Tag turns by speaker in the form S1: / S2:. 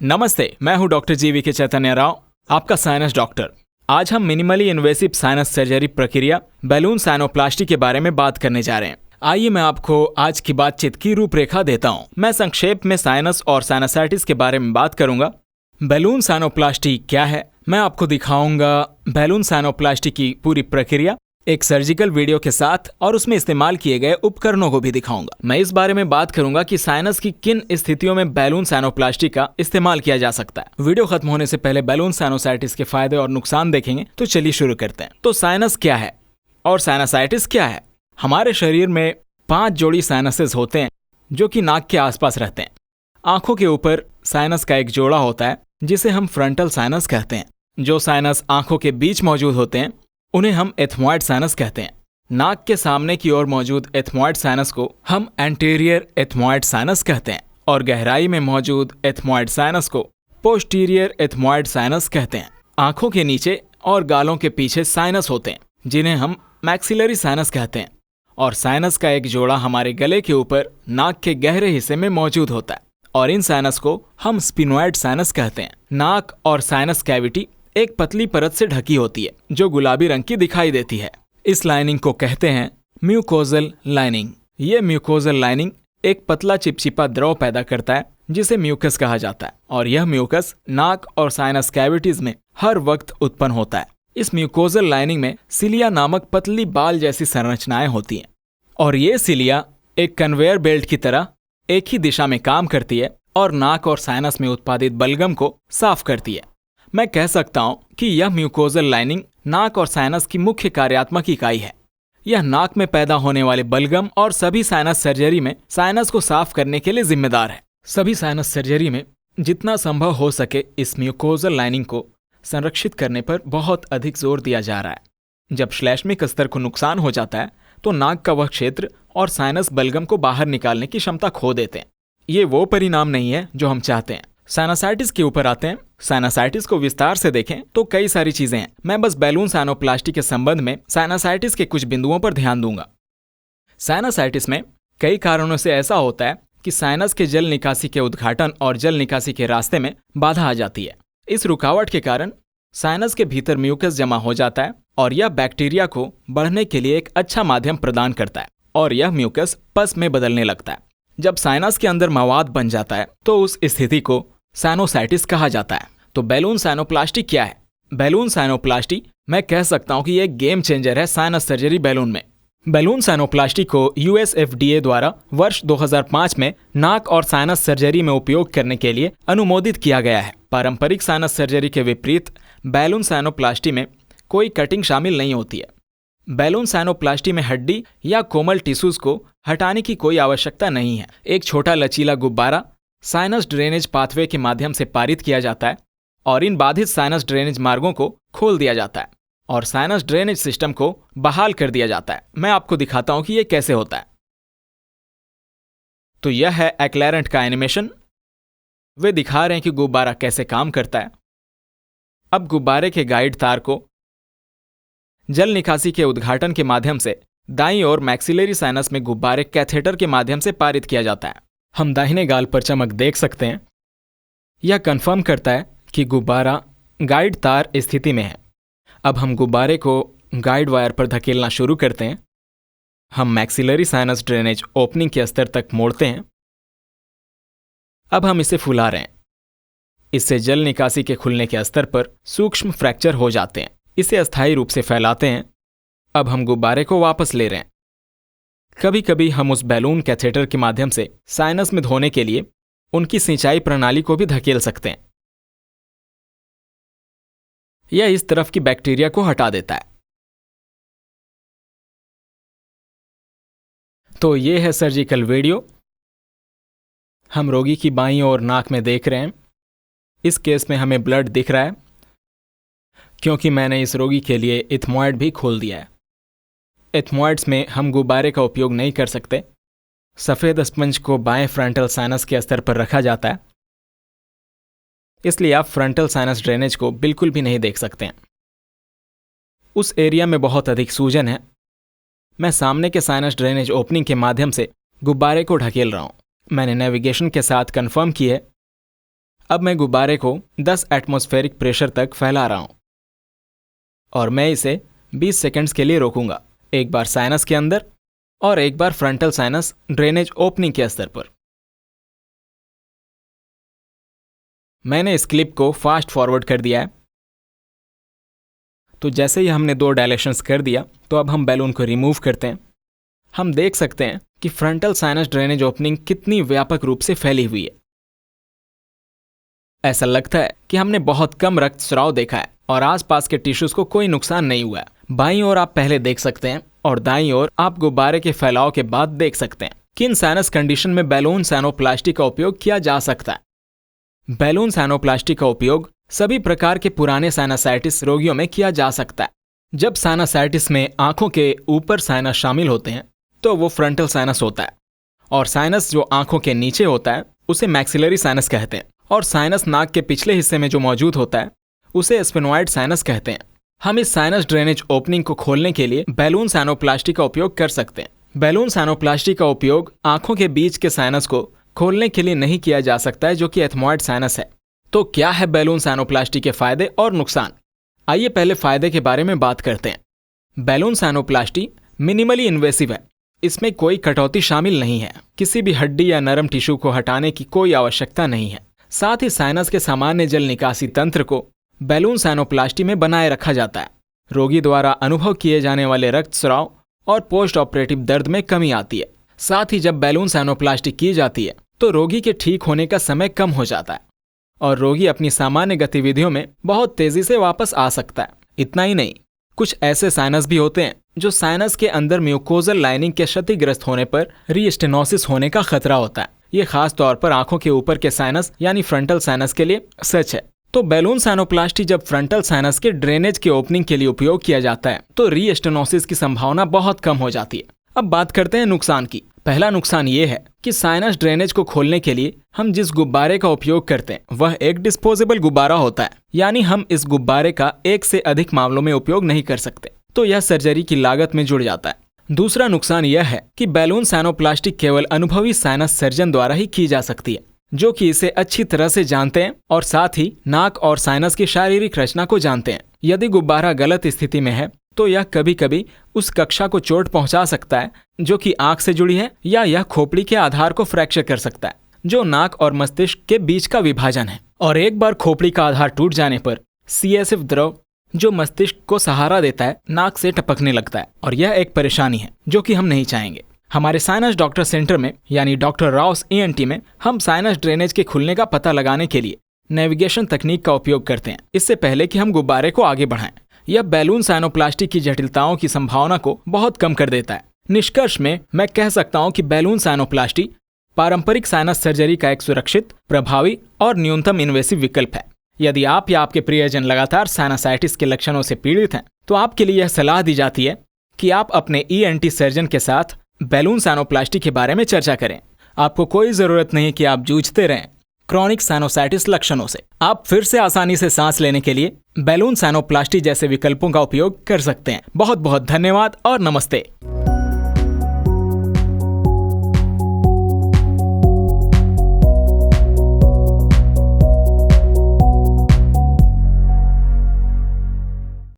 S1: नमस्ते, मैं हूं डॉक्टर जीवी के चैतन्य राव, आपका साइनस डॉक्टर। आज हम मिनिमली इन्वेसिव साइनस सर्जरी प्रक्रिया बैलून साइनोप्लास्टी के बारे में बात करने जा रहे हैं। आइए मैं आपको आज की बातचीत की रूपरेखा देता हूं। मैं संक्षेप में साइनस और साइनसाइटिस के बारे में बात करूंगा। बैलून साइनोप्लास्टी क्या है, मैं आपको दिखाऊंगा बैलून साइनोप्लास्टी की पूरी प्रक्रिया एक सर्जिकल वीडियो के साथ, और उसमें इस्तेमाल किए गए उपकरणों को भी दिखाऊंगा। मैं इस बारे में बात करूंगा कि साइनस की किन स्थितियों में बैलून साइनोप्लास्टी का इस्तेमाल किया जा सकता है। वीडियो खत्म होने से पहले बैलून साइनोसाइटिस के फायदे और नुकसान देखेंगे। तो चलिए शुरू करते हैं। तो साइनस क्या है और साइनसाइटिस क्या है? हमारे शरीर में 5 जोड़ी साइनसेस होते हैं जो कि नाक के आसपास रहते हैं। आंखों के ऊपर साइनस का एक जोड़ा होता है जिसे हम फ्रंटल साइनस कहते हैं। जो साइनस आंखों के बीच मौजूद होते हैं उन्हें हम एथमॉइड साइनस कहते हैं। नाक के सामने की ओर मौजूद एथमॉइड साइनस को हम एंटीरियर एथमॉइड साइनस कहते हैं और गहराई में मौजूद एथमॉइड साइनस को पोस्टीरियर एथमॉइड साइनस कहते हैं। आंखों के नीचे और गालों के पीछे साइनस होते हैं जिन्हें हम मैक्सिलरी साइनस कहते हैं, और साइनस का एक जोड़ा हमारे गले के ऊपर नाक के गहरे हिस्से में मौजूद होता है और इन साइनस को हम स्पिनोइड साइनस कहते हैं। नाक और साइनस कैविटी एक पतली परत से ढकी होती है जो गुलाबी रंग की दिखाई देती है। इस लाइनिंग को कहते हैं म्यूकोजल लाइनिंग। ये म्यूकोजल लाइनिंग एक पतला चिपचिपा द्रव पैदा करता है जिसे म्यूकस कहा जाता है, और यह म्यूकस नाक और साइनस कैविटीज में हर वक्त उत्पन्न होता है। इस म्यूकोजल लाइनिंग में सिलिया नामक पतली बाल जैसी संरचनाएं होती हैं, और ये सिलिया एक कन्वेयर बेल्ट की तरह एक ही दिशा में काम करती है और नाक और साइनस में उत्पादित बलगम को साफ करती है। मैं कह सकता हूं कि यह म्यूकोजल लाइनिंग नाक और साइनस की मुख्य कार्यात्मक इकाई है। यह नाक में पैदा होने वाले बलगम और सभी साइनस सर्जरी में साइनस को साफ करने के लिए जिम्मेदार है। सभी साइनस सर्जरी में जितना संभव हो सके इस म्यूकोजल लाइनिंग को संरक्षित करने पर बहुत अधिक जोर दिया जा रहा है। जब श्लैष्मिक स्तर को नुकसान हो जाता है तो नाक का वह क्षेत्र और साइनस बलगम को बाहर निकालने की क्षमता खो देते हैं। ये वो परिणाम नहीं है जो हम चाहते हैं। साइनसाइटिस के ऊपर आते हैं। साइनसाइटिस को विस्तार से देखें तो कई सारी चीजें हैं। मैं बस बैलून साइनोप्लास्टी के संबंध में साइनसाइटिस के कुछ बिंदुओं पर ध्यान दूंगा। साइनसाइटिस में कई कारणों से ऐसा होता है कि साइनस के जल निकासी के उद्घाटन और जल निकासी के रास्ते में बाधा आ जाती है। इस रुकावट के कारण साइनस के भीतर म्यूकस जमा हो जाता है और यह बैक्टीरिया को बढ़ने के लिए एक अच्छा माध्यम प्रदान करता है, और यह म्यूकस पस में बदलने लगता है। जब साइनस के अंदर मवाद बन जाता है तो उस स्थिति को साइनोसाइटिस कहा जाता है। तो बैलून साइनोप्लास्टी क्या है? बैलून साइनोप्लास्टी मैं कह सकता हूं कि यह गेम चेंजर है साइनस सर्जरी बैलून में। बैलून साइनोप्लास्टी को यूएस FDA द्वारा वर्ष 2005 में नाक और साइनस सर्जरी में उपयोग करने के लिए अनुमोदित किया गया है। पारंपरिक साइनस सर्जरी के विपरीत बैलून साइनोप्लास्टी में कोई कटिंग शामिल नहीं होती है। बैलून साइनोप्लास्टी में हड्डी या कोमल टिश्यूज को हटाने की कोई आवश्यकता नहीं है। एक छोटा लचीला गुब्बारा साइनस ड्रेनेज पाथवे के माध्यम से पारित किया जाता है और इन बाधित साइनस ड्रेनेज मार्गों को खोल दिया जाता है और साइनस ड्रेनेज सिस्टम को बहाल कर दिया जाता है। मैं आपको दिखाता हूं कि यह कैसे होता है। तो यह है एक्लैरेंट का एनिमेशन। वे दिखा रहे हैं कि गुब्बारा कैसे काम करता है। अब गुब्बारे के गाइड तार को जल निकासी के उद्घाटन के माध्यम से दाईं ओर मैक्सिलरी साइनस में गुब्बारे कैथेटर के माध्यम से पारित किया जाता है। हम दाहिने गाल पर चमक देख सकते हैं। यह कंफर्म करता है कि गुब्बारा गाइड तार स्थिति में है। अब हम गुब्बारे को गाइड वायर पर धकेलना शुरू करते हैं। हम मैक्सिलरी साइनस ड्रेनेज ओपनिंग के स्तर तक मोड़ते हैं। अब हम इसे फुला रहे हैं। इससे जल निकासी के खुलने के स्तर पर सूक्ष्म फ्रैक्चर हो जाते हैं। इसे अस्थायी रूप से फैलाते हैं। अब हम गुब्बारे को वापस ले रहे हैं। कभी कभी हम उस बैलून कैथेटर के माध्यम से साइनस में धोने के लिए उनकी सिंचाई प्रणाली को भी धकेल सकते हैं। यह इस तरफ की बैक्टीरिया को हटा देता है। तो ये है सर्जिकल वीडियो। हम रोगी की बाईं ओर नाक में देख रहे हैं। इस केस में हमें ब्लड दिख रहा है क्योंकि मैंने इस रोगी के लिए एथमॉइड भी खोल दिया है। एथमॉइड्स में हम गुब्बारे का उपयोग नहीं कर सकते। सफ़ेद स्पंज को बाएं फ्रंटल साइनस के स्तर पर रखा जाता है, इसलिए आप फ्रंटल साइनस ड्रेनेज को बिल्कुल भी नहीं देख सकते हैं। उस एरिया में बहुत अधिक सूजन है। मैं सामने के साइनस ड्रेनेज ओपनिंग के माध्यम से गुब्बारे को ढकेल रहा हूं। मैंने नेविगेशन के साथ कंफर्म की है। अब मैं गुब्बारे को 10 एटमॉस्फेरिक प्रेशर तक फैला रहा हूं और मैं इसे 20 सेकंड्स के लिए रोकूंगा, एक बार साइनस के अंदर और एक बार फ्रंटल साइनस ड्रेनेज ओपनिंग के स्तर पर। मैंने इस क्लिप को फास्ट फॉरवर्ड कर दिया है। तो जैसे ही हमने 2 डायलेशंस कर दिया, तो अब हम बैलून को रिमूव करते हैं। हम देख सकते हैं कि फ्रंटल साइनस ड्रेनेज ओपनिंग कितनी व्यापक रूप से फैली हुई है। ऐसा लगता है कि हमने बहुत कम रक्तस्राव देखा है और आसपास के टिश्यूज को कोई नुकसान नहीं हुआ है। बाईं ओर आप पहले देख सकते हैं और दाईं ओर आप गुब्बारे के फैलाव के बाद देख सकते हैं। किन साइनस कंडीशन में बैलून सैनोप्लास्टी का उपयोग किया जा सकता है। बैलून सैनोप्लास्टी का उपयोग सभी प्रकार के पुराने साइनसाइटिस रोगियों में किया जा सकता है। जब साइनसाइटिस में आंखों के ऊपर साइनस शामिल होते हैं तो वो फ्रंटल साइनस होता है, और साइनस जो आंखों के नीचे होता है उसे मैक्सिलरी साइनस कहते हैं, और साइनस नाक के पिछले हिस्से में जो मौजूद होता है उसे स्फेनोइड साइनस कहते हैं। हम इस साइनस ड्रेनेज ओपनिंग को खोलने के लिए बैलून सैनोप्लास्टी का उपयोग कर सकते हैं। बैलून सैनोप्लास्टी का उपयोग आंखों के बीच के साइनस को खोलने के लिए नहीं किया जा सकता है, जो कि एथमॉइड साइनस है। तो क्या है बैलून सैनोप्लास्टी के फायदे और नुकसान? आइए पहले फायदे के बारे में बात करते हैं। बैलून सैनोप्लास्टी मिनिमली इन्वेसिव है। इसमें कोई कटौती शामिल नहीं है। किसी भी हड्डी या नरम टिश्यू को हटाने की कोई आवश्यकता नहीं है। साथ ही साइनस के सामान्य जल निकासी तंत्र को बैलून सैनोप्लास्टी में बनाए रखा जाता है। रोगी द्वारा अनुभव किए जाने वाले रक्तस्राव और पोस्ट ऑपरेटिव दर्द में कमी आती है। साथ ही जब बैलून सैनोप्लास्टी की जाती है तो रोगी के ठीक होने का समय कम हो जाता है और रोगी अपनी सामान्य गतिविधियों में बहुत तेजी से वापस आ सकता है। इतना ही नहीं, कुछ ऐसे साइनस भी होते हैं जो साइनस के अंदर म्यूकोजल लाइनिंग के क्षतिग्रस्त होने पर रीस्टेनोसिस होने का खतरा होता है। ये खास तौर पर आंखों के ऊपर के साइनस यानी फ्रंटल साइनस के लिए सच है। तो बैलून सैनोप्लास्टी जब फ्रंटल साइनस के ड्रेनेज के ओपनिंग के लिए उपयोग किया जाता है तो रीस्टेनोसिस की संभावना बहुत कम हो जाती है। अब बात करते हैं नुकसान की। पहला नुकसान ये है कि साइनस ड्रेनेज को खोलने के लिए हम जिस गुब्बारे का उपयोग करते हैं वह एक डिस्पोजेबल गुब्बारा होता है, यानी हम इस गुब्बारे का एक से अधिक मामलों में उपयोग नहीं कर सकते, तो यह सर्जरी की लागत में जुड़ जाता है। दूसरा नुकसान यह है कि बैलून सैनोप्लास्टी केवल अनुभवी साइनस सर्जन द्वारा ही की जा सकती है, जो कि इसे अच्छी तरह से जानते हैं और साथ ही नाक और साइनस की शारीरिक रचना को जानते हैं। यदि गुब्बारा गलत स्थिति में है तो यह कभी कभी उस कक्षा को चोट पहुंचा सकता है जो कि आंख से जुड़ी है, या यह खोपड़ी के आधार को फ्रैक्चर कर सकता है, जो नाक और मस्तिष्क के बीच का विभाजन है। और एक बार खोपड़ी का आधार टूट जाने पर सीएसएफ द्रव जो मस्तिष्क को सहारा देता है नाक से टपकने लगता है, और यह एक परेशानी है जो कि हम नहीं चाहेंगे। हमारे साइनस डॉक्टर सेंटर में यानी डॉक्टर राउस ENT में हम साइनस ड्रेनेज के खुलने का पता लगाने के लिए नेविगेशन तकनीक का उपयोग करते हैं, इससे पहले कि हम गुब्बारे को आगे बढ़ाएं। यह बैलून सैनोप्लास्टी की जटिलताओं की संभावना को बहुत कम कर देता है। निष्कर्ष में मैं कह सकता हूं कि बैलून सैनोप्लास्टी पारंपरिक साइनस सर्जरी का एक सुरक्षित, प्रभावी और न्यूनतम इन्वेसिव विकल्प है। यदि आप या आपके प्रियजन लगातार साइनसाइटिस के लक्षणों से पीड़ित हैं, तो आपके लिए यह सलाह दी जाती है कि आप अपने ENT सर्जन के साथ बैलून सैनोप्लास्टी के बारे में चर्चा करें। आपको कोई जरूरत नहीं कि आप जूझते रहें क्रॉनिक साइनोसाइटिस लक्षणों से। आप फिर से आसानी से सांस लेने के लिए बैलून सैनोप्लास्टी जैसे विकल्पों का उपयोग कर सकते हैं। बहुत बहुत धन्यवाद और नमस्ते।